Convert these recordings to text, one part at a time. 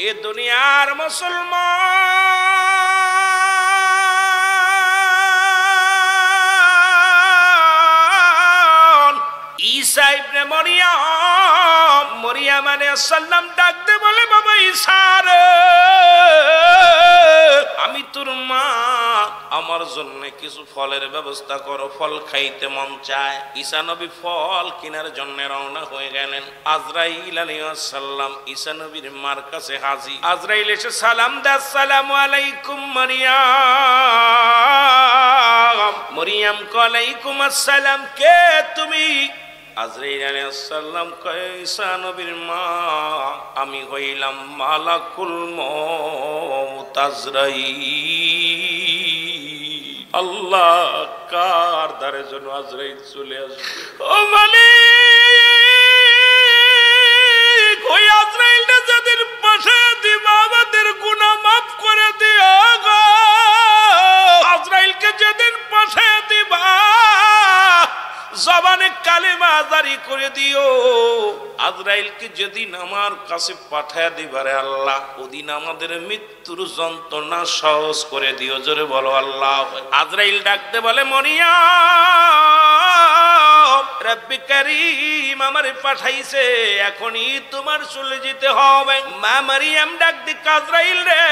এ দুনিয়ার মুসলমান ঈসা ইবনে মরিয়ম আলাইহিস সালাম ডাকতে বলে, বাবা ঈসা রে, আমি তোর মা, আমার জন্য কিছু ফলের ব্যবস্থা করো, ফল খাইতে মন চায়। ঈসা নবী ফল কেনার জন্য রওনা হয়ে গেলেন। আজরাইল আলাইহিস সালাম ঈসা নবীর মার কাছে হাজির। আজরাইল এসে সালাম দেয়, আসসালামু আলাইকুম মরিয়ম। মরিয়ম ওয়ালাইকুম আসসালাম, কে তুমি? আজরাইল আলাইহিস সালাম কয়, ঈসা নবীর মা, আমি হইলাম মালাকুল মউত আজরাইল। আল্লাহ কার দ্বারে যেন আজরাইল চলে আসবে। ও মালিক, ওই আজরাইলটা যেদিন পাঠিয়ে দিবা আমাদের গুনাহ মাফ করে দিও গো। আজরাইলকে যেদিন পাঠিয়ে দিবা জবানে কালেমা জারি করে দিও। আজরাইলকে যেদিন আমার কাছে পাঠায় দিবারে আল্লাহ, ওদিন আমাদের মৃত্যুর যন্ত্রণা সহজ করে দিও। জোরে বলো আল্লাহ। আজরাইল ডাকতে বলে, মরিয়ম, রব্বি কারীম আমারে পাঠাইছে, এখনই তোমার চলে যেতে হবে। মা মরিয়ম ডাক দি, আজরাইল রে,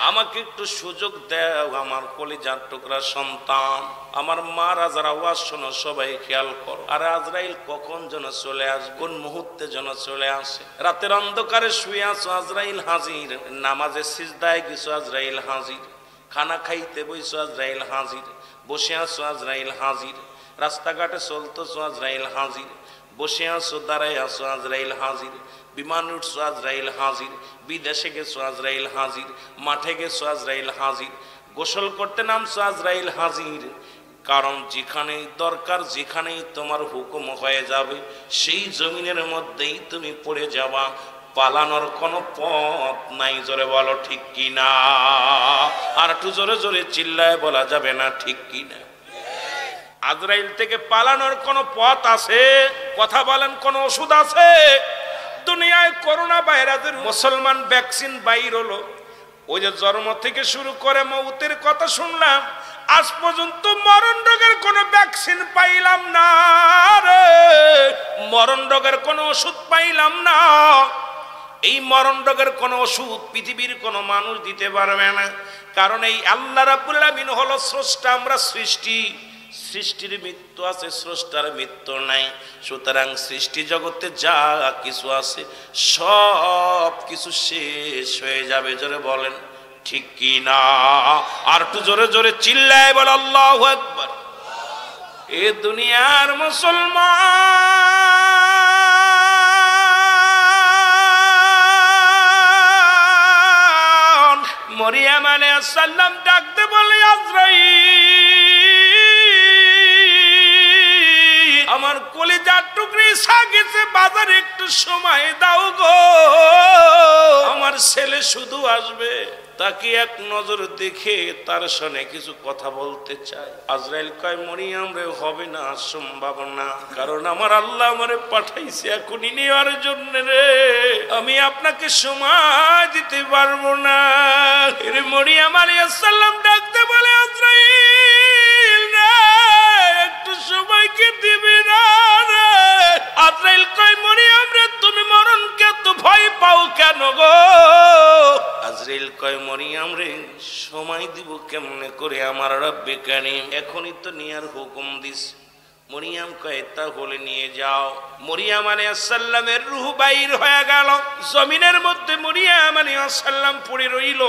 আমাকে একটু সুযোগ দাও, আমার কলিজার টুকরা সন্তান, আমার মা রাজার আওয়াজ শোনো, সবাই খেয়াল করো। আর আজরাইল কখন যেন চলে আসে, কোন মুহূর্তে যেন চলে আসে। রাতের অন্ধকারে শুয়ে আছো, আজরাইল হাজির। নামাজে সিজদায় গেছো, আজরাইল হাজির। খানা খাইতে বইছো, আজরাইল হাজির। বসে আছো, আজরাইল হাজির। রাস্তাঘাটে চলতেছো, আজরাইল হাজির। বসে আছো, দাঁড়ায় আছো, আজরাইল হাজির। বিমান উঠছো, আজরাইল হাজির। বিদেশে গেছো, আজরাইল হাজির। মাঠে গেছো, আজরাইল হাজির। গোসল করতে নামছো, আজরাইল হাজির। কারণ যেখানেই দরকার, যেখানেই তোমার হুকুম হয়ে যাবে, সেই জমিনের মধ্যেই তুমি পড়ে যাবা, পালানোর কোনো পথ নাই। জোরে বলো ঠিক কিনা। আর একটু জোরে জোরে চিল্লায় বলা যাবে না, ঠিক কিনা? আজরাইল থেকে পালানোর কোনো পথ আছে? কথা বলেন, কোন ওষুধ আছে? দুনিয়ায় করোনা ভাইরাসের মুসলমান ভ্যাকসিন বাইর হলো, ওই যে জন্ম থেকে শুরু করে মৌতের কথা শুনলাম, আজ পর্যন্ত মরণ রোগের কোনো ভ্যাকসিন পাইলাম না রে। মরণ রোগের কোনো ওষুধ পাইলাম না। এই মরণ রোগের কোনো ওষুধ পৃথিবীর কোনো মানুষ দিতে পারবে না। কারণ এই আল্লাহ রাব্বুল আলামিন হলো স্রষ্টা, আমরা সৃষ্টি। সৃষ্টির মৃত্যু আছে, স্রষ্টার মৃত্যু নাই। সুতরাং সৃষ্টি জগতে যা কিছু আছে সব কিছু শেষ হয়ে যাবে। জোরে বলেন ঠিক কি না? আর একটু জোরে জোরে চিল্লায় বল আল্লাহু আকবার। এ দুনিয়ার মুসলমান মরিয়ম আলাইহিস সালাম ডাকতে বলে, আজরাইল, আমার কলিজার টুকরি গেছে বাজারে, একটু সময় দাও গো, আমার ছেলে শুধু আসবে, তাকে এক নজর দেখে তার সঙ্গে কিছু কথা বলতে চাই। আজরাইল কয়, মরিয়ম রে, হবে না, সম্ভব না, কারণ আমার আল্লাহ আমারে পাঠাইছে এখনই নেওয়ার জন্য রে, আমি আপনাকে সময় দিতে পারবো না। রে মরিয়ম আলাইহিস সালাম ডাকতে বলে, আজরাইল রে, একটু সময় কি দিবি না রে? আজরাইল কয়, মরিয়ম রে, তুমি মরণকে তো ভয় পাও কেন গো? আজরাইল কয়, মরিয়ম রে, সময় দিব কেমনে করে, আমার রব্বে কারীম এখনই তো নেয়ার হুকুম দিস। মরিয়ম কয়, তাহলে নিয়ে যাও। মরিয়ম আলাইহিস সালামের রূহ বাইর হয়ে গেল, জমিনের মধ্যে মরিয়ম আলাইহিস সালাম পড়ে রইল।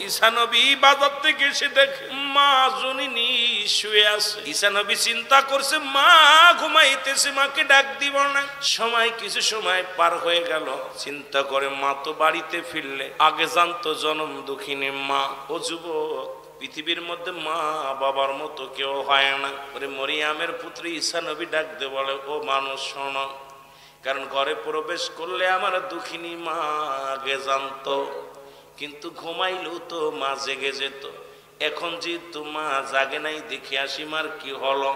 ঈসা নবী বাজার থেকে এসে দেখে মা জননী শুয়ে আছে। ঈসা নবী চিন্তা করছে মা ঘুমাইতেছে, মাকে ডাক দিব না। সময় কিছু সময় পার হয়ে গেল, চিন্তা করে মা তো বাড়িতে ফিরলে আগে জানতো জনম দুঃখিনী মা। ও যুবক, পৃথিবীর মধ্যে মা বাবার মতো কেউ হয় না। ওরে মরিয়মের পুত্র ঈসা নবী ডাক দে বলে, ও মানুষ শোনো, কারণ ঘরে প্রবেশ করলে আমার দুঃখিনী মা আগে জানতো, কিন্তু ঘুমাইলেও তো মা জেগে যেত। এখন যেহেতু মা জাগে নাই, দেখে আসি মার কি হলো।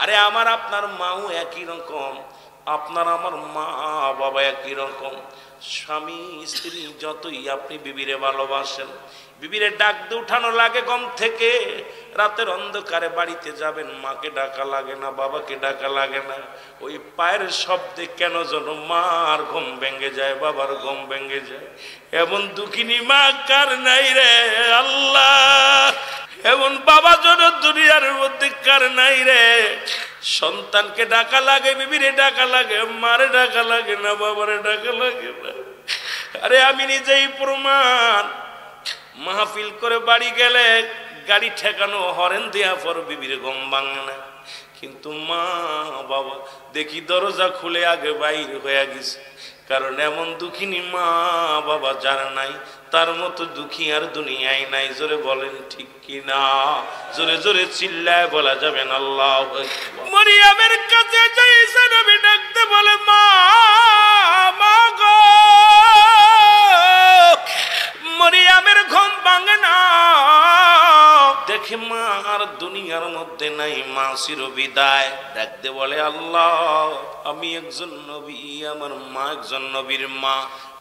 আরে আমার আপনার মাও একই রকম, আপনার আমার মা বাবা একই রকম। স্বামী স্ত্রী যতই আপনি বিবিরে ভালোবাসেন, বিবিরে ডাক দিয়ে উঠানো লাগে ঘুম থেকে, রাতের অন্ধকারে বাড়িতে যাবেন, মাকে ডাকা লাগে না, বাবাকে ডাকা লাগে না, ওই পায়ের শব্দে কেন যেন মার ঘুম ভেঙে যায়, বাবার ঘুম ভেঙে যায়। এমন দুঃখিনী মা কার নাই রে আল্লাহ, এমন বাবা যেন দুনিয়ার মধ্যে কার নাই রে। সন্তানকে ডাকা লাগে, বিবিরে ডাকা লাগে, মারে ডাকা লাগে না, বাবারে ডাকা লাগে না। আরে আমি নিজেই প্রমাণ। মাহফিল করে বাড়ি গেলে গাড়ি ঠেকানো, হরেন দেয়া পর বিবির ঘুম ভাঙে না, কিন্তু মা বাবা দেখি দরজা খুলে আগে বাইর হয়ে গেছে। কারণ এমন দুঃখিনী মা বাবা যারা নাই, তার মতো দুঃখী আর দুনিয়ায় নাই। জোরে বলেন ঠিক কিনা? জোরে জোরে চিল্লায় বলা যাবেন আল্লাহু আকবার। মরিয়মের কাছে যাইছে নবী, ডাকতে বলে মা, মা গো। মরিয়মের ঘুম ভাঙে না, দেখে মা আর দুনিয়ার মধ্যে নাই, মা চিরবিদায়। ডাকতে বলে আল্লাহ, আমি একজন নবী, আমার মা একজন নবীর মা।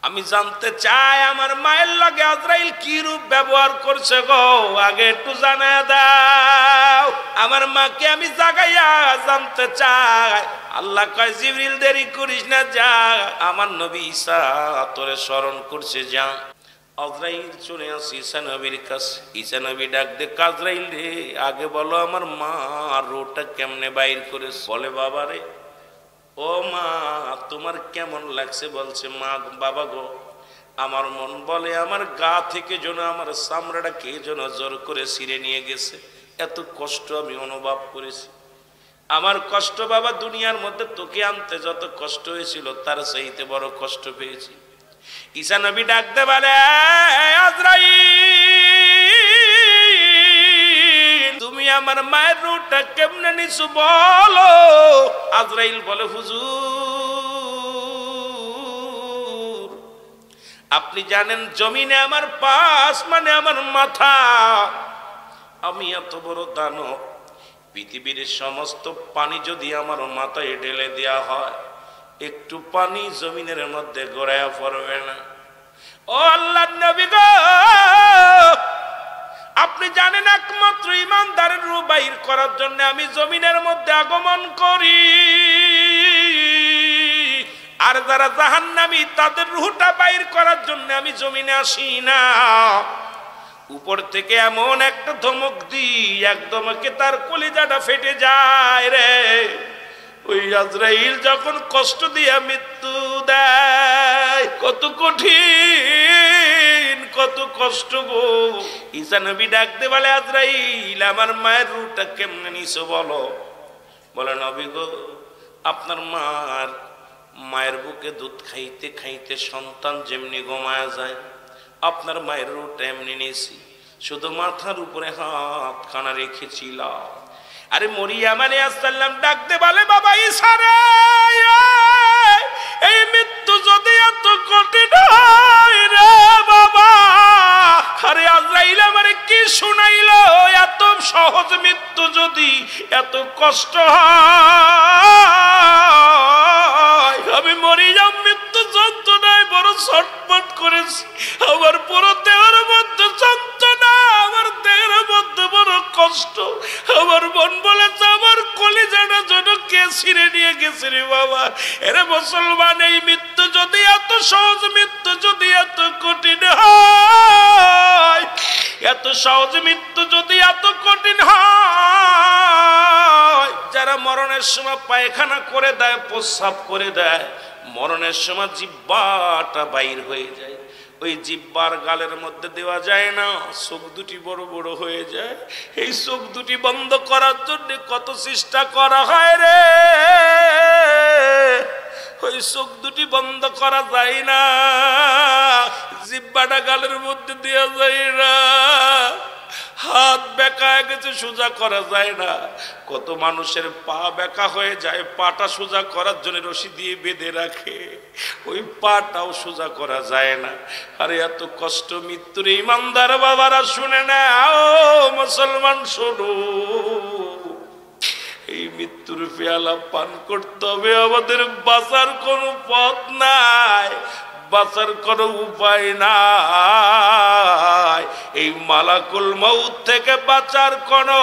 আমি জানতে চাই আমার মায়ের লাগে আজরাইল কি রূপ ব্যবহার করছে গো, আগে একটু জানায় দাও। আমার মাকে আমি জাগাইয়া জানতে চাই। আল্লাহ কয় জিবরিল দেরি করিস না, যা, আমার নবী ঈসা তোরে স্মরণ করছে, যা। আজরাইল চলে আসে ঈসা নবীর কাছে। ঈসা নবী ডাক দে, আজরাইল রে, আগে বলো আমার মা রোটা কেমনে বাইর করেছে। বলে বাবা রে, ও মা তোমার কেমন লাগছে? বলছে মা বাবা গো, আমার মন বলে আমার গা থেকে যেন আমার চামড়াটা কে যেন জোর করে ছিঁড়ে নিয়ে গেছে, এত কষ্ট আমি অনুভব করেছি। আমার কষ্ট বাবা দুনিয়ার মধ্যে তোকে আনতে যত কষ্ট হয়েছিল, তার চাইতে বড় কষ্ট পেয়েছি। ঈসা নবী ডাকতে বলে, আজরাইল তুমি আমার মায়ের রূহটা কেমনে নিছো বলো। আজরাইল বলে, হুজুর আপনি জানেন জমিনে আমার পাশ মানে আমার মাথা, আমি এত বড় দানব, পৃথিবীর সমস্ত পানি যদি আমার মাথায় ঢেলে দেয়া হয়, একটু পানি জমিনের মধ্যে গড়াইয়া পড়বে না। ও আল্লাহর নবী গো, আপনি জানেন একমাত্র ইমানদারের রূহ বাইর করার জন্য আমি জমিনের মধ্যে আগমন করি, আর যারা জাহান্নামী তাদের রূহটা বাইর করার জন্য আমি জমিনে আসি না। উপর থেকে এমন একটা ধমক দিই, একদমকে তার কলিজাটা ফেটে যায় রে। ওই আজরাইল যখন কষ্ট দিয়া মৃত্যু দেয়, কত কঠিন, কত কষ্ট গো। ঈসা নবী ডাকতে বলে, আজরাইল আমার মায়ের রূহটা কেমনে নিছো বলো। বলে নবী গো, আপনার মায়ের বুকে দুধ খাইতে খাইতে সন্তান যেমনি ঘুমায়া যায়, আপনার মায়ের রূহটা এমনি নিয়েছি, শুধু মাথার উপরে হাত খানা রেখেছিলাম। আরে মরিয়ম আলাইহিস সালাম ডাকতে বলে, বাবা ঈসা রে, এই মৃত্যু যদি এত কঠিন হয় রে বাবা, আরে আজরাইল আমারে কি শুনাইলো, এত সহজ মৃত্যু যদি এত কষ্ট হয়, আমি মরিয়ম মৃত্যু যন্ত্রণায় বড় ছটফট করেছি, আমার পুরো দেহের মধ্যে যন্ত্রণা, আমার দেহের মধ্যে বড় কষ্ট, আমার মন বলেছে আমার কলিজাটা যেন কে ছিঁড়ে নিয়ে গেছে রে বাবা। এরে মুসলমান, এই মৃত্যু যদি এত সহজ, মৃত্যু যদি এত কঠিন হয়, এত সহজ মৃত্যু যদি এত কঠিন হয়, যারা মরণের সময় পায়খানা করে দেয়, প্রস্রাব করে দেয়, মরণের সময় জিহ্বাটা বাইর হয়ে যায়, ওই জিহ্বার গালের মধ্যে দেওয়া যায় না, চোখ দুটি বড় বড় হয়ে যায়। এই চোখ দুটি বন্ধ করার জন্য কত চেষ্টা করা হয় রে, ওই চোখ দুটি বন্ধ করা যায় না, জিহ্বাটা গালের মধ্যে দেওয়া যায় না, হাত বেঁকা গেছে সোজা করা যায় না, কত মানুষের পা বেঁকা হয়ে যায়, পাটা সোজা করার জন্য রশি দিয়ে বেঁধে রাখে, ওই পাটাও সোজা করা যায় না। আরে এত কষ্ট মৃত্যুর ইমানদার বাবারা শুনে না, ও মুসলমান শোনো, এই মৃত্যুর পেয়ালা পান করতে হবে, আমাদের বাঁচার কোনো পথ নাই, বাঁচার কোনো উপায় নাই। এই মালাকুল মউত থেকে বাঁচার কোনো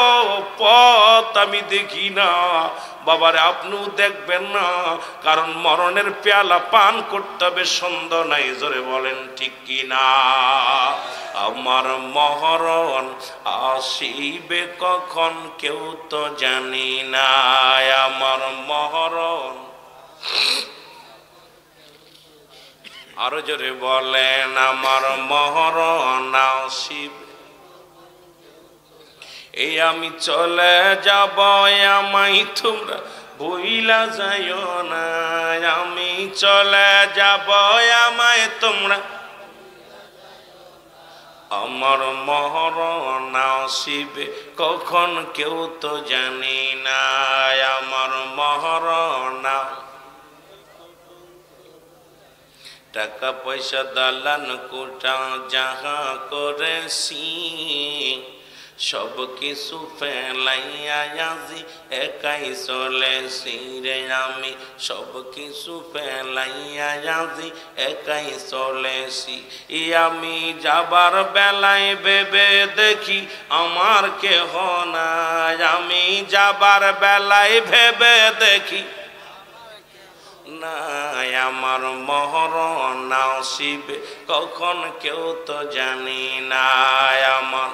পথ আমি দেখি না। বাবারে আপনিও দেখবেন না, কারণ মরণের পেয়ালা পান করতে হবে, সন্দেহ নাই। জোরে বলেন ঠিক কি না? আমার মরণ আসিবে কখন কেউ তো জানি না। আমার মরণ, আরো জোরে বলেন, আমার মরণ আসিবে। এই আমি চলে যাব, আমায় তোমরা ভুইলা যাইও না। আমি চলে যাব, আমায় তোমরা, আমার মরণ আসিবে কখন কেউ তো জানি না। আমার মরণ, টাকা পয়সা দালান কোঠা যাহা করেছি সব কিছু ফেলাইয়া আজি একাই চলেছি রে। আমি সব কিছু ফেলাইয়া আজি একাই চলেছি। আমি যাবার বেলায় ভেবে দেখি আমার কেহ নাই। আমি যাবার বেলায় ভেবে দেখি নাই, আমার মরণ আসিবে কখন কেউ তো জানি না। আমার,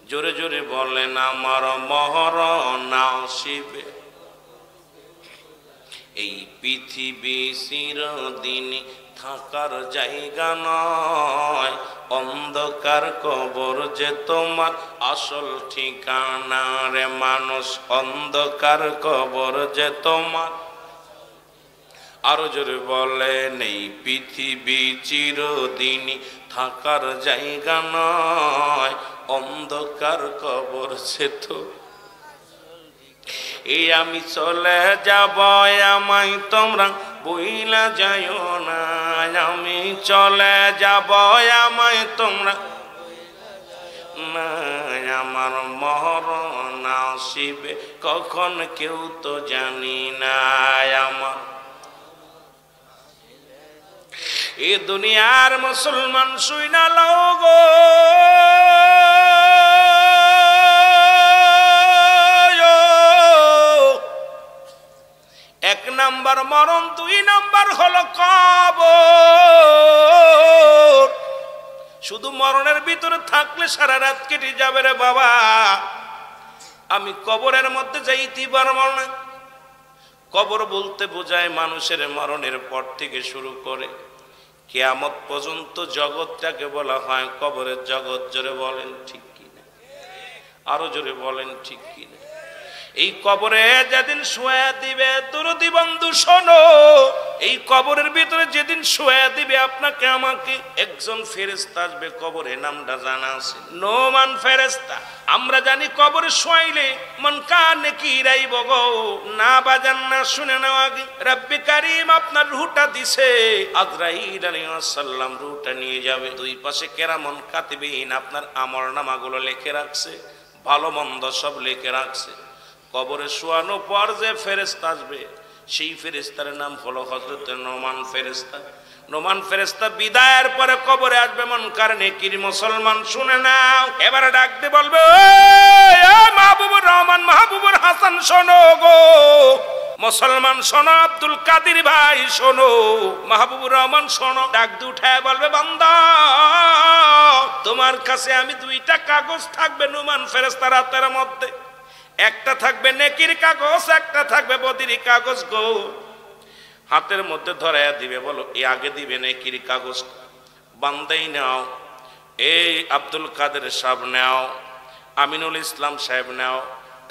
জোরে জোরে বলেন, আমার মরণ আসিবে। এই পৃথিবী চিরদিন থাকার জায়গা নয়, অন্ধকার কবর যে তোমার আসল ঠিকানা রে মানুষ। অন্ধকার কবর যে তোমার, আরো জোরে বলেন, এই পৃথিবী চিরদিন থাকার জায়গা নয়, অন্ধকার কবর সে তো। এই আমি চলে যাব, আমায় তোমরা বইলা যাইও না। আমি চলে যাব, আমায় তোমরা না। আমার মরণ আসিবে কখন কেউ তো জানি না। আমার, এ দুনিয়ার মুসলমান শুই না লগো, এক নাম্বার মরণ, দুই নাম্বার হলো কবর। শুধু মরণের ভিতরে থাকলে সারা রাত কেটে যাবে রে বাবা। আমি কবরের মধ্যে যাইতে পারবো না। কবর বলতে বোঝায় মানুষের মরণের পর থেকে শুরু করে কিয়ামত পর্যন্ত জগৎটাকে বলা হয় কবরের জগৎ। জোরে বলেন ঠিক কিনা? আরো জোরে বলেন ঠিক কিনা? এই কবরে যেদিন শুয়ে দিবে, দরদি বন্ধু শোনো, এই কবরের ভিতরে যেদিন শুয়ে দিবে আপনাকে আমাকে, একজন ফেরেশতা আসবে। কবরে নামটা জানা আছে, নোমান ফেরেশতা। আমরা জানি কবরে শোয়াইলে মন কানে কি রাইব গো, না বাজান না শুনে নাও আগে। রব্বে কারীম আপনার রূহটা দিছে, আজরাইল আলাইহিস সালাম রূহটা নিয়ে যাবে। দুই পাশে কেরামন কাতিবিন আপনার আমলনামাগুলো লিখে রাখছে, ভালো মন্দ সব লিখে রাখছে। কবরে শোয়ানো পর যে ফেরেশতা আসবে, সেই ফেরেশতার নাম হলো হযরত নোমান ফেরেশতা। নোমান ফেরেশতা বিদায়ের পরে কবরে আসবে মুনকার নেকির মুসলমান শুনে নাও। এবারে ডাকতে বলবে, ও মাহবুবুর রহমান, মাহবুবুর হাসান শোনো গো। মুসলমান শোনো, আব্দুল কাদের ভাই শোনো, মাহবুবুর রহমান শোনো। ডাক দিয়ে উঠায় বলবে, বান্দা তোমার কাছে আমি দুইটা কাগজ থাকবে নোমান ফেরেশতার হাতের মধ্যে। একটা থাকবে নেকির কাগজ, একটা থাকবে বদির কাগজ গো। হাতের মধ্যে ধরাইয়া দিবে, বলো এই আগে দিবে নেকির কাগজ। বান্দাই নাও, এই আব্দুল কাদের সাহেব নাও, আমিনুল ইসলাম সাহেব নাও।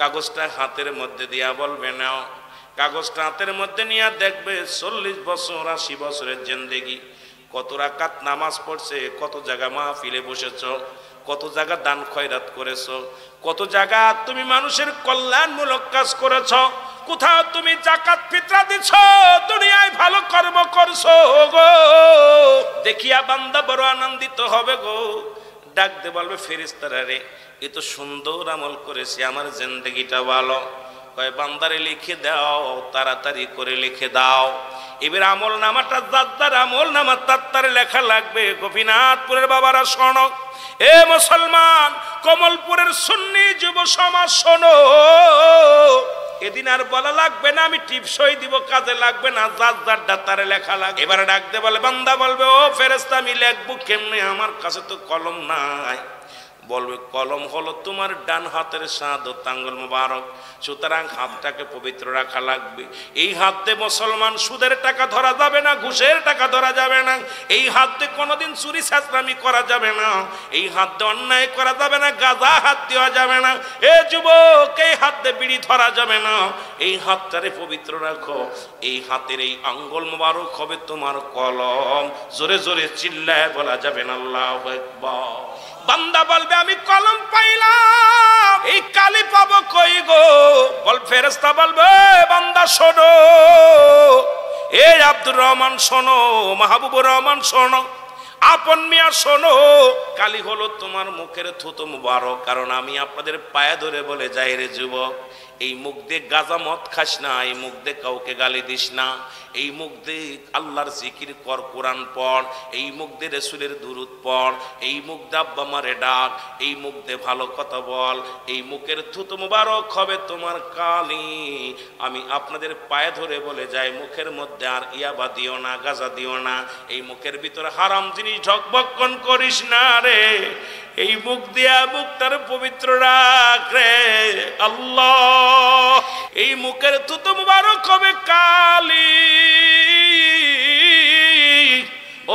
কাগজটা হাতের মধ্যে দিয়া বলবে নাও। কাগজটা হাতের মধ্যে নিয়ে দেখবে 40 বছর 80 বছরের জিন্দেগি, কত রাকাত নামাজ পড়ছে, কত জায়গা মাহফিলে বসেছ, কত জায়গা দান খয়রাত করেছো, কত জায়গা তুমি মানুষের কল্যাণমূলক কাজ করেছ, কোথাও তুমি যাকাত ফিতরা দিছ, দুনিয়ায় ভালো কর্ম করছো গো। দেখিয়া বান্দা বড় আনন্দিত হবে গো। ডাক দে বলবে ফেরেশতারা রে এ তো সুন্দর আমল করেছে, আমার জিন্দেগিটা ভালো। কয় বান্দারে লিখে দাও, তাড়াতাড়ি করে লিখে দাও। এবার আমল নামাটা যার আমল নামা তার লেখা লাগবে। গোপীনাথপুরের বাবারা শোনো, এ মুসলমান, কমলপুরের সুন্নি যুব সমাজ শোনো, এদিন আর বলা লাগবে না আমি টিপসই দিব, কাজে লাগবে না, যার তারে লেখা লাগবে। এবারে ডাকতে বলে বান্দা বলবে ও ফেরেশতা আমি লিখবো কেমনে, আমার কাছে তো কলম নাই। বলবে কলম হলো তোমার ডান হাতের শাহাদত আঙ্গুল মুবারক, সুতরাং হাতটাকে পবিত্র রাখা লাগবে। এই হাতে মুসলমান সুদের টাকা ধরা যাবে না, ঘুষের টাকা ধরা যাবে না, এই হাতে কোনোদিন চুরি ছাঁচরামি করা যাবে না, এই হাতে অন্যায় করা যাবে না, গাঁজা হাত দেওয়া যাবে না, এ যুবক এই হাতে বিড়ি ধরা যাবে না, এই হাতটারে পবিত্র রাখো। এই হাতের এই আঙ্গুল মুবারক হবে তোমার কলম। জোরে জোরে চিল্লায় বলা যাবে না আল্লাহু আকবার। বান্দা বলবে আমি কলম পাইলাম, এই কালি পাবো কই গো? বল ফেরেশতা বলবে বান্দা শোনো, এই আব্দুর রহমান শোনো, মাহবুবুর রহমান শোনো, আপন মিয়া শোনো, কালি হলো তোমার মুখের থুতু মুবারক। কারণ আমি আপনাদের পায়ে ধরে বলে যাই রে যুবক, এই মুখ দিয়ে গাঁজা মদ খাস না, এই মুখ দিয়ে কাউকে গালি দিস না, এই মুখ দিয়ে আল্লাহর জিকির কর, কোরআন পড়, এই মুখ দিয়ে রাসূলের দুরূদ পড়, এই মুখ দিয়ে আব্বা মারে ডাক, এই মুখ দিয়ে ভালো কথা বল, এই মুখের থুতু মুবারক হবে তোমার কালি। আমি আপনাদের পায়ে ধরে বলে যাই মুখের মধ্যে আর ইয়াবা দিও না, গাঁজা দিও না, এই মুখের ভিতরে হারাম জিনিস ঢকবক্ষণ করিস না রে, এই মুখ দিয়া মুখটার পবিত্র রাখ রে আল্লাহ। এই মুখের থুতু মুবারক হবে কালি।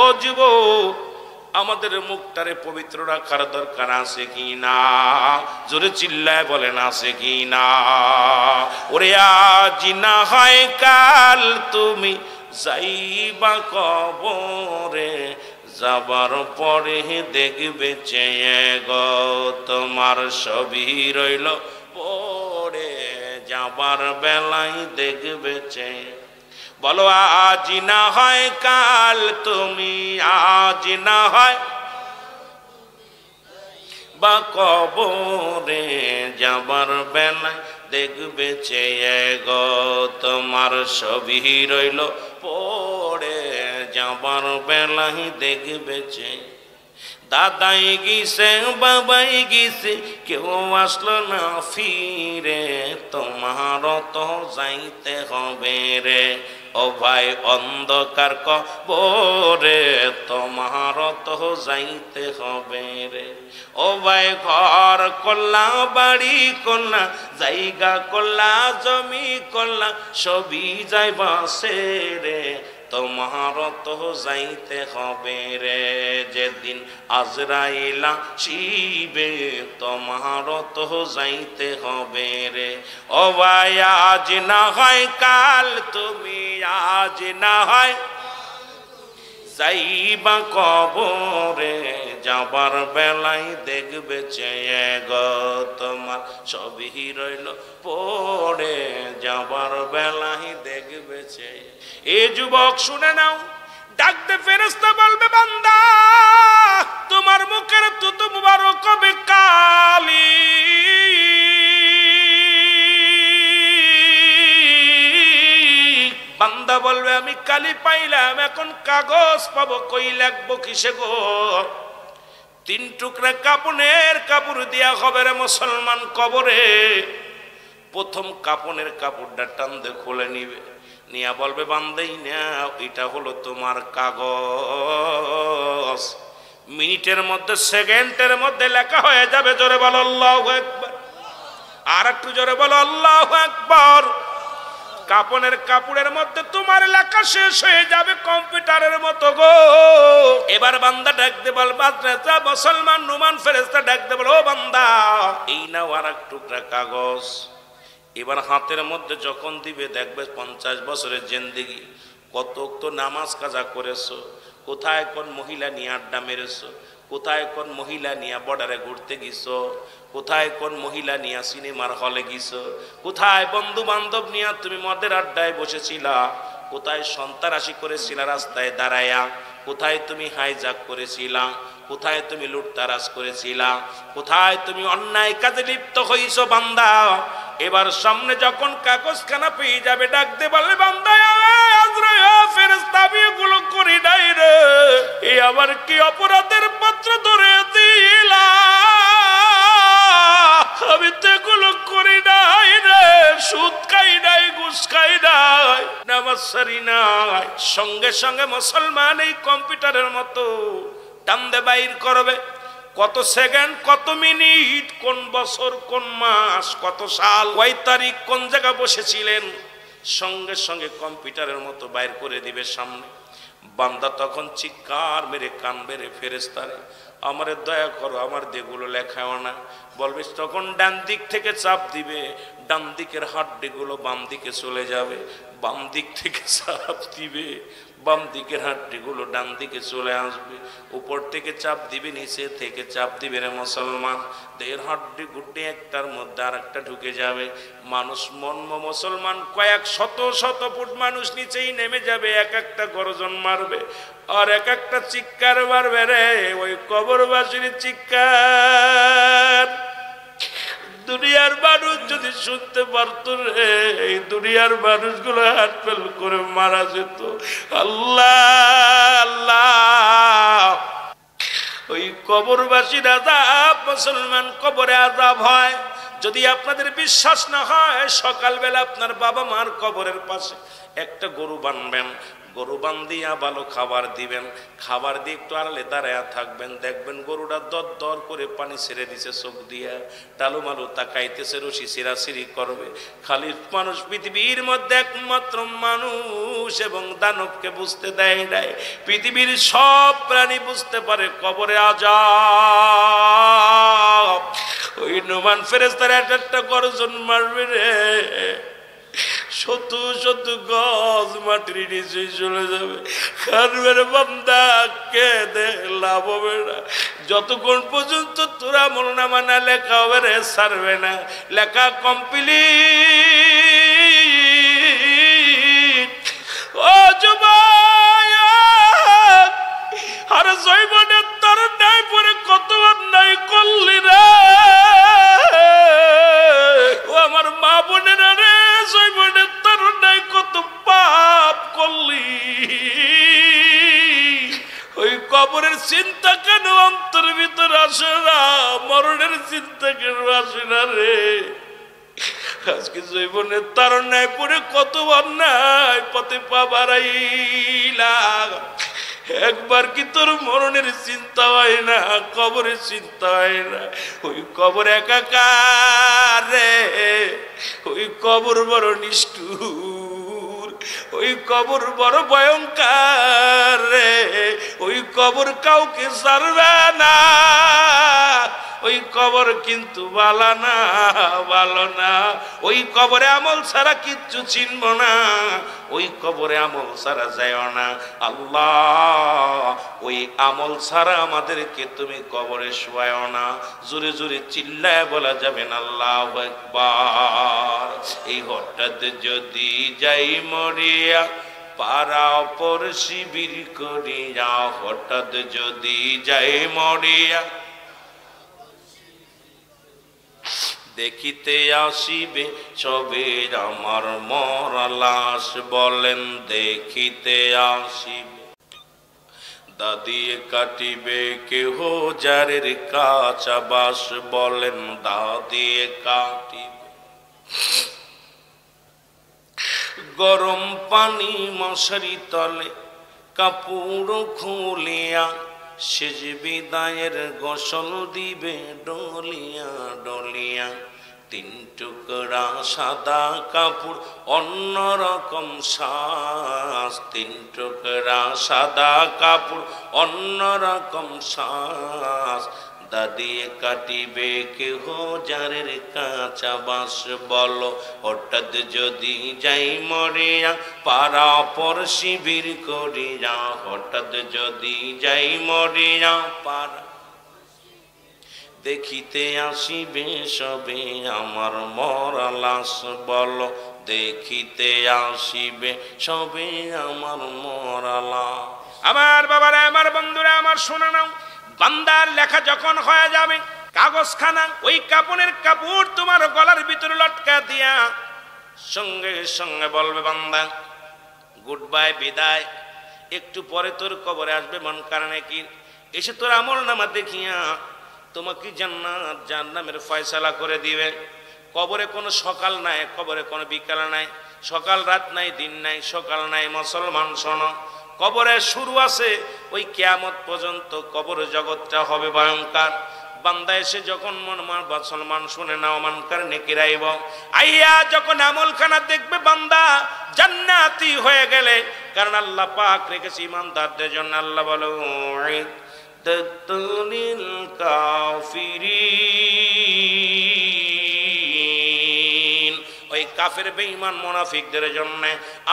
ও যুবক, আমাদের মুখটারে পবিত্র রাখার দরকার আছে কি না? জোরে চিল্লায় বলেন আছে কি না? ওরে আজ না হয় কাল তুমি যাইবা কবরে, যাবার পরে দেখবে চেয়ে গো তোমার ছবি রইল পড়ে, যাবার বেলায় দেখবে চেয়ে। বলো আজ না হয় কাল তুমি, আজ না হয় বা কবরে, যাবার বেলায় দেখবে চেয়ে গো তোমার ছবি রইল পড়ে, যাবার বেলায় দেখবে চেয়ে। দাদাই গিয়েছে বাবাই গিয়েছে কেউ আসলো না ফিরে, তোমার তো যাইতে হবে রে ও ভাই অন্ধকার কবরে, তোমার তো যাইতে হবে রে ও ভাই। ঘর করলা, বাড়ি করলা, জায়গা করলা, জমি করলা, সবই যাইবা সে রে, তোমার তো যাইতে হবে রে। যেদিন আজরাইলা শিবে, তোমার তো যাইতে হবে রে ও ভাই। আজ না হয় কাল তুমি, আজ না হয় যাইবা কবরে, যাবার বেলায় দেখবে চেয়ে গো তোমার ছবি রইল পড়ে, যাবার বেলায় দেখবে চেয়ে। এ যুবক শুনে নাও, ডাকতে ফেরেশতা বলবে বান্দা তোমার মুখের থুতু মুবারক হবে কালি। বান্দা বলবে আমি কালি পাইলাম, এখন কাগজ পাবো কই, লাগবো কিসে গো? 3 টুকরা কাপড়ের কাপড় দিয়া হবে রে মুসলমান কবরে। প্রথম কাপড়ের কাপড়টা টান দিয়ে খুলে নিবে, নিয়া বলবে বান্দাই না এটা হলো তোমার কাগজ। মিনিটের মধ্যে, সেকেন্ডের মধ্যে লেখা হয়ে যাবে। জোরে বলো আল্লাহু আকবার, আর একটু জোরে বলো আল্লাহু আকবার। কাপনের কাপড়ের মধ্যে তোমার লেখা শেষ হয়ে যাবে কম্পিউটারের মতো গো। এবার বান্দা ডাকতে বল, বাদরা মুসলমান নুমান ফেরেশতা ডাকতে বল, ও বান্দা এই নাও আর এক টুকরা কাগজ। এবার হাতের মধ্যে যখন দিবে দেখবে 50 বছরের জিন্দেগি, কত তো নামাজ কাজা করেছো, কোথায় কোন মহিলা নিয়ে আড্ডা মেরেছো, কোথায় কোন মহিলা নিয়ে বর্ডারে ঘুরতে গেছো, কোথায় কোন মহিলা নিয়ে সিনেমার হলে গেছো, কোথায় বন্ধু বান্ধব নিয়ে তুমি মদের আড্ডায় বসেছিলা, কোথায় সন্ত্রাসী করেছিলা রাস্তায় দাঁড়ায়া, কোথায় তুমি হাইজাক করেছিলা, কোথায় তুমি লুটতারাজ করেছিলা, কোথায় তুমি অন্যায় কাজে লিপ্ত হইছো বান্দা। এবার সামনে যখন কাগজখানা পেয়ে যাবে ডাক দে বলে বান্দা ফেরেশতা আমি এগুলো করি নাই রে, এই আবার কি অপরাধের পত্র ধরে দিলা, আমি তো এগুলো করি নাই রে, সুদ খাই নাই, ঘুষ খাই নাই, নামাজ সারি নাই। সঙ্গে সঙ্গে মুসলমান এই কম্পিউটারের মতো টান্দে বাইর করবে কত সেকেন্ড, কত মিনিট, কোন বছর, কোন মাস, কত সাল, কয় তারিখ, কোন জায়গা বসেছিলেন, সঙ্গে সঙ্গে কম্পিউটারের মতো বাইর করে দিবে সামনে। বান্দা তখন চিৎকার মেরে কানবে, রে ফেরেশতারে আমারে দয়া করো, আমার দেগুলো লেখাও না। বলবে তখন ডান দিক থেকে চাপ দিবে, ডান দিকের হাড্ডিগুলো বাম দিকে চলে যাবে, বাম দিক থেকে চাপ দিবে, বাম দিকের হাড্ডিগুলো ডান দিকে চলে আসবে, উপর থেকে চাপ দিবে, নিচে থেকে চাপ দিবে রে মুসলমান, দেহের হাড্ডি গুড্ডি একটার মধ্যে আর একটা ঢুকে যাবে। মানুষ মুসলমান কয়েক শত শত ফুট মানুষ নিচেই নেমে যাবে, এক একটা গর্জন মারবে আর এক একটা চিৎকার মারবে রে, ওই কবরবাসীর চিৎকার দুনিয়ার মানুষ যদি শুনতে পারত রে, এই দুনিয়ার মানুষগুলো হাত ফেল করে মারা যেত। আল্লাহ আল্লাহ, ওই কবরবাসীর আযাব, মুসলমান কবরে আযাব হয়। যদি আপনাদের বিশ্বাস না হয়, সকালবেলা আপনার বাবা মার কবরের পাশে একটা গরু বানবেন, গরু বান্ধিয়া ভালো খাবার দিবেন, খাবার দিয়ে একটু আড়ালে দাঁড়ায়া থাকবেন, দেখবেন গরুটা দর দর করে পানি ছেড়ে দিছে চোখ দিয়া, টালুমালু তাকাইতেছে, রশি ছিঁড়াছিঁড়ি করবে। খালি মানুষ পৃথিবীর মধ্যে একমাত্র মানুষ এবং দানবকে বুঝতে দেয় নাই, পৃথিবীর সব প্রাণী বুঝতে পারে কবরে আযাব। ওই নুমান ফেরেশতারা একটা গর্জন মারবে রে, শত শত গজ মাটির নিচে চলে যাবে। কারবের বান্দা কেঁদে লাভ হবে না, যতক্ষণ পর্যন্ত তোরা আমলনামা না লেখা হবে রে ছাড়বে না। লেখা কমপ্লিট। ও যুবক, আর জৈবনের তোর নাই পরে কত অন্যায় করলি রে, ও আমার মা বোনেরা রে, জৈবনের তোর নাই কত পাপ করলি। ওই কবরের চিন্তা কেন অন্তর ভিতর আসে না, মরণের চিন্তা কেন আসে না রে। আজকে জৈবনের তার নাই পরে কত অন্যায় পথে পা বাড়াইলা, একবার কি তোর মরণের চিন্তা হয় না, কবরের চিন্তা হয় না? ওই কবর একাকার রে, ওই কবর বড় নিষ্ঠুর, ওই কবর বড় ভয়ঙ্কর রে, ওই কবর কাউকে ছাড়বে না, ওই কবর কিন্তু ভালো না, ভালো না। ওই কবরে আমল ছাড়া কিচ্ছু চিনব না, ওই কবরে আমল ছাড়া যায় না। আল্লাহ, ওই আমল ছাড়া আমাদেরকে তুমি কবরে শোয়ায় না। জোরে জোরে চিল্লায় বলা যাবে না আল্লাহু আকবার। এই হঠাৎ যদি যাই মরিয়া, পাড়া পর শিবির করিয়া, হঠাৎ যদি যাই মরিয়া, দেখিতে আসিবে সবে আমার মরা লাশ, বলেন দেখিতে আসিবে। দাদিয়ে কাটিবে কেহ যারের কাঁচা বাস, বলেন দাদিয়ে কাটিবে। গরম পানি মশারি তলে কাপড় খুলিয়া, শেষ বিদায়ের গোসল দিবে ডলিয়া ডলিয়া। তিন টুকরা সাদা কাপড় অন্যরকম শ্বাস, তিন টুকরা সাদা কাপড় অন্যরকম শ্বাস। দাদিয়ে কাটিবে কেহ যারের কাঁচা বাস, বলো হঠাৎ যদি যাই মরিয়া, পাড়া পর শিবির করিয়া, হঠাৎ যদি যাই মরিয়া, পাড়া দেখিতে আসিবে সবে আমার মরা লাশ, বলো দেখিতে আসিবে সবে আমার মরা লাশ। আমার বাবারা, আমার বন্ধুরা, আমার শুনে নাও, বান্দার লেখা যখন হয়ে যাবে, কাগজখানা ওই কাপড়ের কাপড় তোমার গলার ভিতরে লটকা দিয়া সঙ্গে সঙ্গে বলবে, বান্দা গুড বাই, বিদায়, একটু পরে তোর কবরে আসবে মন কারণে কি, এসে তোর আমল নামা দেখিয়া তোমাকে জান্নাত জাহান্নামের ফয়সালা করে দিবে। কবরে কোনো সকাল নাই, কবরে কোনো বিকাল নাই, সকাল রাত নাই, দিন নাই, সকাল নাই। মুসলমান শোনো, কবরে শুরু আছে ওই কিয়ামত পর্যন্ত। কবর জগৎটা হবে ভয়ঙ্কর। বান্দা এসে যখন মুসলমান শুনে নাও, মানকার নেকিরাইব আইয়া যখন আমলখানা দেখবে বান্দা জান্নাতি হয়ে গেলে, কারণ আল্লাহ পাক রেখেছে ইমানদারদের জন্য। আল্লাহ বলো লিল কাফিরিন, ওই কাফের বেঈমান মুনাফিকদের জন্য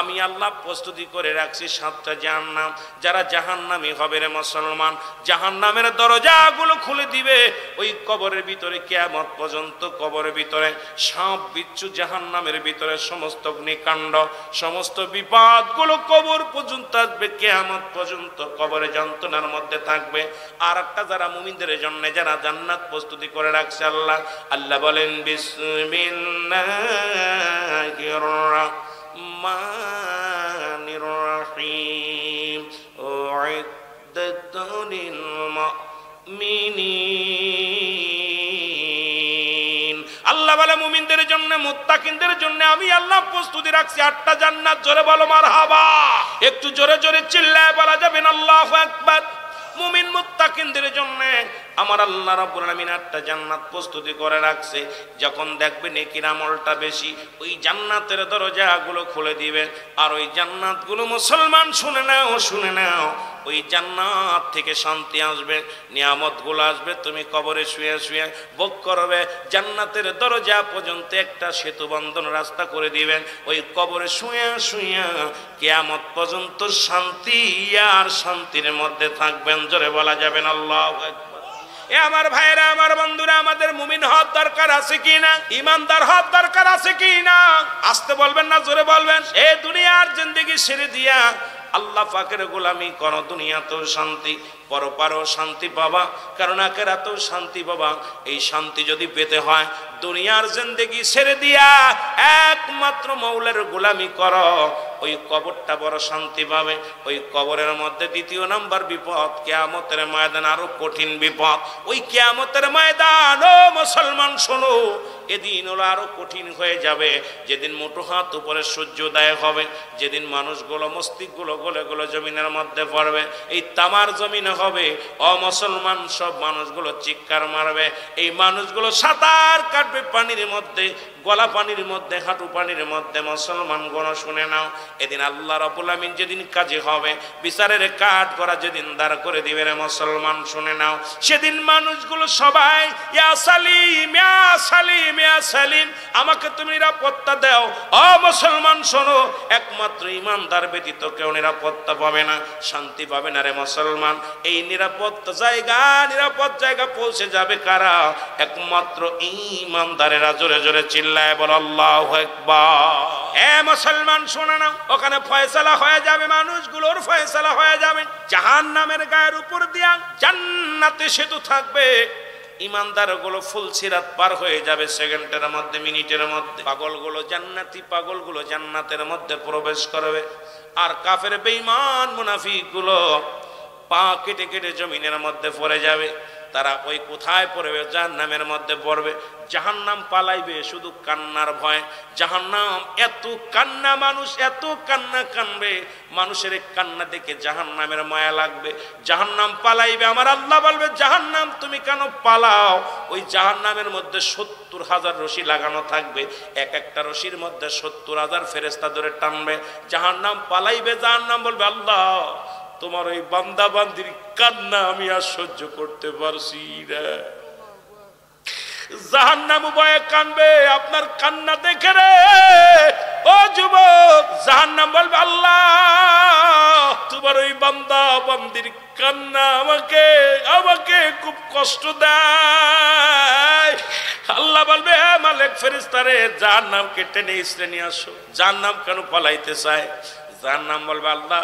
আমি আল্লাহ প্রস্তুতি করে রাখছি 7টা জাহান্নাম। যারা জাহান্নামী হবে রে মুসলমান, জাহান্নামের দরজাগুলো খুলে দিবে ওই কবরের ভিতরে কিয়ামত পর্যন্ত। কবরের ভিতরে সাপ বিচ্ছু, জাহান্নামের ভিতরে সমস্ত অগ্নিকাণ্ড, সমস্ত বিপদগুলো কবর পর্যন্ত আসবে, কিয়ামত পর্যন্ত কবরে যন্ত্রণার মধ্যে থাকবে। আর একটা যারা মুমিনদের জন্য যারা জান্নাত প্রস্তুতি করে রাখছে আল্লাহ, আল্লাহ বলেন বিসমিল্লাহির রহমানির রহিম উইদ্দাত লিল মুমিনিন। আল্লাহ বলে মুমিনদের জন্য, মুত্তাকিনদের জন্য আমি আল্লাহ প্রস্তুতি রাখছি 8টা জান্নাত। জোরে বলো মারহাবা, একটু জোরে জোরে চিল্লায় বলা যাবে না আল্লাহু আকবার। মুমিন মুত্তাকিনদের জন্য আমার আল্লাহ রাব্বুল আলামিন 8টা জান্নাত প্রস্তুতি করে রাখছে। যখন দেখবে নেকির আমলটা বেশি, ওই জান্নাতের দরজাগুলো খুলে দিবে। আর ওই জান্নাতগুলো মুসলমান শুনে নাও, শুনে নাও, ওই জান্নাত থেকে শান্তি আসবে, নিয়ামতগুলো আসবে। তুমি কবরে শুয়ে শুয়ে ভোগ করবে। জান্নাতের দরজা পর্যন্ত একটা সেতু বন্ধন রাস্তা করে দিবেন। ওই কবরে শুয়ে শুয়ে কিয়ামত পর্যন্ত শান্তি আর শান্তির মধ্যে থাকবেন। জোরে বলা যাবেন আল্লাহু আকবার। এ আমার ভাইরা, আমার বন্ধুরা, আমাদের মুমিন হওয়ার দরকার আছে কি না? ইমানদার হওয়ার দরকার আছে কি না? আসতে বলবেন না জোরে বলবেন। এই দুনিয়ার জিন্দেগি ছেড়ে দিয়া আল্লাহ পাকের গোলামি করো, দুনিয়াতেও শান্তি, পরপারেও শান্তি পাবা, কারণ আখিরাতেও শান্তি পাবা। এই শান্তি যদি পেতে হয় দুনিয়ার জিন্দেগি ছেড়ে দিয়া একমাত্র মৌলার গোলামি করো, ওই কবরটা বড় শান্তি পাবে। ওই কবরের মধ্যে 2 নাম্বার বিপদ কিয়ামতের ময়দান, আরো কঠিন বিপদ। ওই কিয়ামতের ময়দান, ও মুসলমান শোনো, এদিন হলো আরো কঠিন হয়ে যাবে। যেদিন মুঠো হাত উপরে সূর্যোদয় হবে, যেদিন মানুষগুলো মস্তিষ্কগুলো গলে গলে জমিনের মধ্যে পড়বে, এই তামার জমিনে হবে, ও মুসলমান সব মানুষগুলো চিৎকার মারবে। এই মানুষগুলো সাঁতার কাটবে পানির মধ্যে, গলা পানির মধ্যে, হাঁটু পানির মধ্যে। মুসলমান গণ শুনে নাও, এদিন আল্লাহ রাব্বুল আমিন যেদিন কাজে হবে, বিচারের কাঠ করা যেদিন দাঁড় করে দিবে রে মুসলমান শুনে নাও, সেদিন মানুষগুলো সবাই ইয়া সালিম, ইয়া সালিম, ইয়া সালিম, আমাকে তুমি নিরাপত্তা দাও। ও মুসলমান শোনো, একমাত্র ইমানদার ব্যতীত কেউ নিরাপত্তা পাবে না, শান্তি পাবে না রে মুসলমান। এই নিরাপদ জায়গা পৌঁছে যাবে কারা? একমাত্র ইমানদারেরা। জোরে জোরে চিল্লায় বল আল্লাহু আকবার। এ মুসলমান শোনো না, ওখানে ফয়সালা হয়ে যাবে, মানুষগুলোর ফয়সালা হয়ে যাবে। জাহান্নামের গায়ের উপর দিয়া জান্নাতে সেতু থাকবে। ইমানদার গুলো ফুল সিরাত পার হয়ে যাবে সেকেন্ডের মধ্যে, মিনিটের মধ্যে। পাগলগুলো জান্নাতি, পাগলগুলো জান্নাতের মধ্যে প্রবেশ করবে। আর কাফের বেঈমান মুনাফিক গুলো পা কেটে কেটে জমিনের মধ্যে পড়ে যাবে। তারা ওই কোথায় পড়বে? জাহান্নামের মধ্যে পড়বে। জাহান্নাম পালাইবে শুধু কান্নার ভয়। জাহান্নাম এত কান্না, মানুষ এত কান্না কানবে, মানুষের কান্না দেখে জাহান্নামের মায়া লাগবে। জাহান্নাম পালাইবে। আমার আল্লাহ বলবে, জাহান্নাম তুমি কেন পালাও? ওই জাহান্নামের মধ্যে 70,000 রশি লাগানো থাকবে। এক একটা রশির মধ্যে 70,000 ফেরেশতা ধরে টানবে। জাহান্নাম পালাইবে। জাহান্নাম বলবে, আল্লাহ তোমার ওই বান্দা বান্দির কান্না আমি আর সহ্য করতে পারছি না। জাহান্নাম ভয়ে কানবে আপনার কান্না দেখে রে ও যুবক। জাহান্নাম বলবে, আল্লাহ তোমার ওই বান্দা বান্দির কান্না আমাকে খুব কষ্ট দেয়। আল্লাহ বলবে, হ্যাঁ মালিক ফেরেশতারে জাহান্নামকে টেনে ইসরে নিয়ে আসো। জাহান্নাম কেন পালাইতে চায়? জাহান্নাম বলবে, আল্লাহ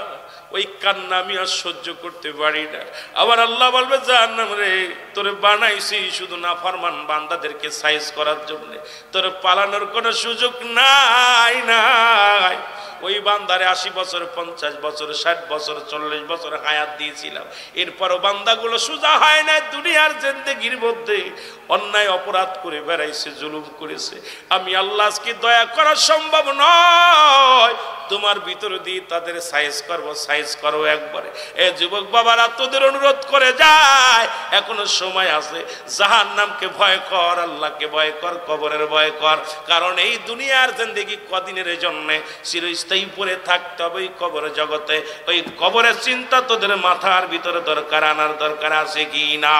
ওই কান্না আমি আর সহ্য করতে পারি না। আবার আল্লাহ বলবে জাহান্নাম রে, তোরে বানাইছি শুধু নাফরমান বান্দাদেরকে সাইজ করার জন্য, তোরে পালানোর কোনো সুযোগ নাই নাই। ওই বান্দারে 80 বছর 50 বছর 60 বছর 40 বছর হায়াত দিয়েছিলাম, এরপরও বান্দাগুলো সোজা হয় না। দুনিয়ার জিন্দেগির মধ্যে অন্যায় অপরাধ করে বেড়াইছে, জুলুম করেছে। আমি আল্লাহ আজকে দয়া করা সম্ভব নয়, তোমার ভিতরে দিয়ে তাদের সাইজ করবো, সাইজ করো একবারে। এ যুবক বাবারা, তোদের অনুরোধ করে যায়, এখনো সময় আছে। জাহান্নামকে ভয় কর, আল্লাহকে ভয় কর, কবরের ভয় কর। কারণ এই দুনিয়ার জিন্দেগি কদিনের জন্য, চিরস্থায়ী পড়ে থাকতে হবে ওই কবরের জগতে। ওই কবরের চিন্তা তোদের মাথার ভিতরে দরকার, আনার দরকার আছে কি না?